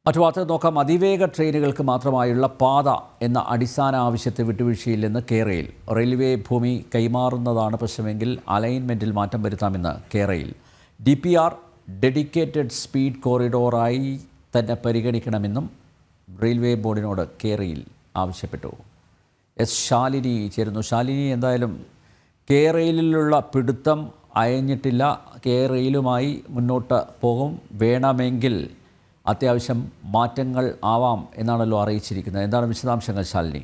മറ്റു വാർത്തകൾ നോക്കാം. അതിവേഗ ട്രെയിനുകൾക്ക് മാത്രമായുള്ള പാത എന്ന അടിസ്ഥാന ആവശ്യത്തെ വിട്ടുവീഴ്ചയില്ലെന്ന് കേരയിൽ. റെയിൽവേ ഭൂമി കൈമാറുന്നതാണ് പ്രശ്നമെങ്കിൽ അലൈൻമെൻറ്റിൽ മാറ്റം വരുത്താമെന്ന് കേരയിൽ. DPR ഡെഡിക്കേറ്റഡ് സ്പീഡ് കോറിഡോറായി തന്നെ പരിഗണിക്കണമെന്നും റെയിൽവേ ബോർഡിനോട് കേരയിൽ ആവശ്യപ്പെട്ടു. ശാലിനി ചേരുന്നു. ശാലിനി, എന്തായാലും കേരയിലുള്ള പിടുത്തം അയഞ്ഞിട്ടില്ല. കേരയിലുമായി മുന്നോട്ട് പോകും. വേണമെങ്കിൽ അത്യാവശ്യം മാറ്റങ്ങൾ ആവാം എന്നാണല്ലോ അറിയിച്ചിരിക്കുന്നത്. എന്താണ് വിശദാംശങ്ങൾ ശാലിനി?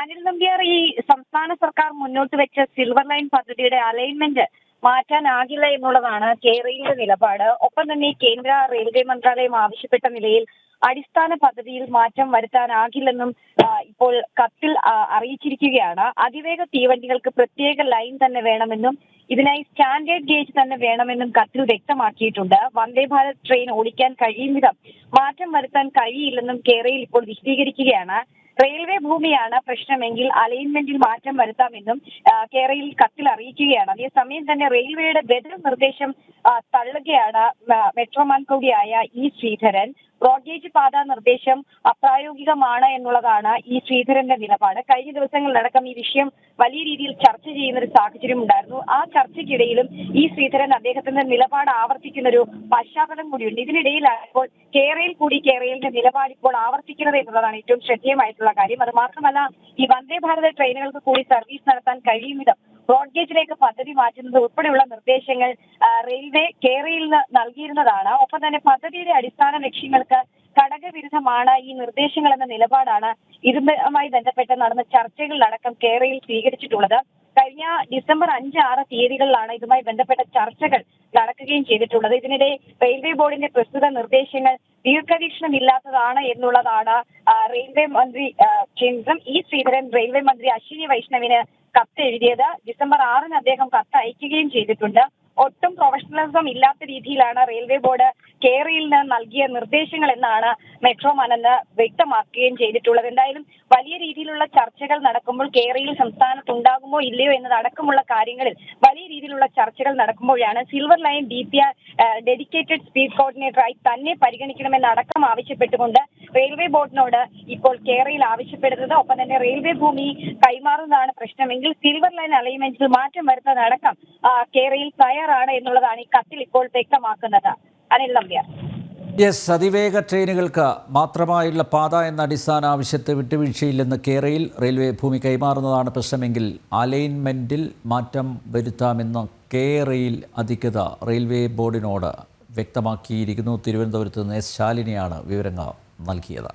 അനിൽ നമ്പ്യാർ, ഈ സംസ്ഥാന സർക്കാർ മുന്നോട്ട് വെച്ച സിൽവർ ലൈൻ പദ്ധതിയുടെ അലൈൻമെന്റ് മാറ്റാനാകില്ല എന്നുള്ളതാണ് കേരളയുടെ നിലപാട്. ഒപ്പം തന്നെ കേന്ദ്ര റെയിൽവേ മന്ത്രാലയം ആവശ്യപ്പെട്ട നിലയിൽ അടിസ്ഥാന പദ്ധതിയിൽ മാറ്റം വരുത്താനാകില്ലെന്നും ഇപ്പോൾ കത്തിൽ അറിയിച്ചിരിക്കുകയാണ്. അതിവേഗ തീവണ്ടികൾക്ക് പ്രത്യേക ലൈൻ തന്നെ വേണമെന്നും ഇതിനായി സ്റ്റാൻഡേർഡ് ഗേജ് തന്നെ വേണമെന്നും കത്തിൽ വ്യക്തമാക്കിയിട്ടുണ്ട്. വന്ദേ ഭാരത് ട്രെയിൻ ഓടിക്കാൻ കഴിയും വിധം മാറ്റം വരുത്താൻ കഴിയില്ലെന്നും കേരയിൽ ഇപ്പോൾ വിശദീകരിക്കുകയാണ്. റെയിൽവേ ഭൂമിയാണ് പ്രശ്നമെങ്കിൽ അലൈൻമെന്റിൽ മാറ്റം വരുത്താമെന്നും കേരളയിൽ കത്തിൽ അറിയിക്കുകയാണ്. അതേസമയം തന്നെ റെയിൽവേയുടെ ബദൽ നിർദ്ദേശം തള്ളുകയാണ് മെട്രോമാൻ കൂടിയായ ഇ ശ്രീധരൻ. ബ്രോഡ്ഗേജ് പാത നിർദ്ദേശം അപ്രായോഗികമാണ് എന്നുള്ളതാണ് ഇ ശ്രീധരന്റെ നിലപാട്. കഴിഞ്ഞ ദിവസങ്ങളിലടക്കം ഈ വിഷയം വലിയ രീതിയിൽ ചർച്ച ചെയ്യുന്ന ഒരു സാഹചര്യം ഉണ്ടായിരുന്നു. ആ ചർച്ചയ്ക്കിടയിലും ഇ ശ്രീധരൻ അദ്ദേഹത്തിന്റെ നിലപാട് ആവർത്തിക്കുന്ന ഒരു പശ്ചാത്തലം കൂടിയുണ്ട്. ഇതിനിടയിലാണ് ഇപ്പോൾ കേരളയുടെ നിലപാട് ഇപ്പോൾ ആവർത്തിക്കുന്നത് എന്നുള്ളതാണ് ഏറ്റവും ശ്രദ്ധേയമായിട്ടുള്ള കാര്യം. അത് മാത്രമല്ല, ഈ വന്ദേ ഭാരത് ട്രെയിനുകൾക്ക് കൂടി സർവീസ് നടത്താൻ കഴിയും വിധം ബ്രോഡ്ഗേജിലേക്ക് പദ്ധതി മാറ്റുന്നത് ഉൾപ്പെടെയുള്ള നിർദ്ദേശങ്ങൾ റെയിൽവേ കേരളയിൽ നൽകിയിരുന്നതാണ്. ഒപ്പം തന്നെ പദ്ധതിയുടെ അടിസ്ഥാന ലക്ഷ്യങ്ങൾക്ക് ഘടകവിരുദ്ധമാണ് ഈ നിർദ്ദേശങ്ങൾ എന്ന നിലപാടാണ് ഇതുമായി ബന്ധപ്പെട്ട് നടന്ന ചർച്ചകളിലടക്കം കേരളയിൽ സ്വീകരിച്ചിട്ടുള്ളത്. കഴിഞ്ഞ ഡിസംബർ 5, 6 തീയതികളിലാണ് ഇതുമായി ബന്ധപ്പെട്ട ചർച്ചകൾ നടക്കുകയും ചെയ്തിട്ടുള്ളത്. ഇതിനിടെ റെയിൽവേ ബോർഡിന്റെ പ്രസ്തുത നിർദ്ദേശങ്ങൾ ദീർഘവീക്ഷണമില്ലാത്തതാണ് എന്നുള്ളതാണ് റെയിൽവേ മന്ത്രി ഇ ശ്രീധരൻ റെയിൽവേ മന്ത്രി അശ്വിനി വൈഷ്ണവിന് കത്ത് എഴുതിയത്. ഡിസംബർ 6 അദ്ദേഹം കത്ത് അയക്കുകയും ചെയ്തിട്ടുണ്ട്. ഒട്ടും പ്രൊഫഷണലിസം ഇല്ലാത്ത രീതിയിലാണ് റെയിൽവേ ബോർഡ് കേരളയിൽ നിന്ന് നൽകിയ നിർദ്ദേശങ്ങൾ എന്നാണ് മെട്രോമാൻ എന്ന് വ്യക്തമാക്കുകയും ചെയ്തിട്ടുള്ളത്. എന്തായാലും വലിയ രീതിയിലുള്ള ചർച്ചകൾ നടക്കുമ്പോൾ കേരളയിൽ സംസ്ഥാനത്ത് ഉണ്ടാകുമോ ഇല്ലയോ എന്നതടക്കമുള്ള കാര്യങ്ങളിൽ വലിയ രീതിയിലുള്ള ചർച്ചകൾ നടക്കുമ്പോഴാണ് silver line DPR dedicated speed കോർഡിനേറ്ററായി തന്നെ പരിഗണിക്കണമെന്നടക്കം ആവശ്യപ്പെട്ടുകൊണ്ട് റെയിൽവേ ബോർഡിനോട് ഇപ്പോൾ കേരളയിൽ ആവശ്യപ്പെടുന്നത്. ഒപ്പം തന്നെ റെയിൽവേ ഭൂമി കൈമാറുന്നതാണ് പ്രശ്നമെങ്കിൽ സിൽവർ ലൈൻ അലൈൻമെന്റിൽ മാറ്റം വരുത്തുന്നതടക്കം കേരളയിൽ തയ്യാറാണ് എന്നുള്ളതാണ് ഈ കത്തിൽ ഇപ്പോൾ വ്യക്തമാക്കുന്നത്. അനിൽ നമ്പ്യാർ. അതിവേഗ ട്രെയിനുകൾക്ക് മാത്രമായുള്ള പാത എന്ന അടിസ്ഥാന ആവശ്യത്തെ വിട്ടുവീഴ്ചയില്ലെന്ന് കേരളയിൽ. റെയിൽവേ ഭൂമി കൈമാറുന്നതാണ് പ്രശ്നമെങ്കിൽ അലൈൻമെൻറ്റിൽ മാറ്റം വരുത്താമെന്ന് കേരളയിൽ അധികൃതർ റെയിൽവേ ബോർഡിനോട് വ്യക്തമാക്കിയിരിക്കുന്നു. തിരുവനന്തപുരത്ത് നിന്ന് ശാലിനിയാണ് വിവരങ്ങൾ നൽകിയത്.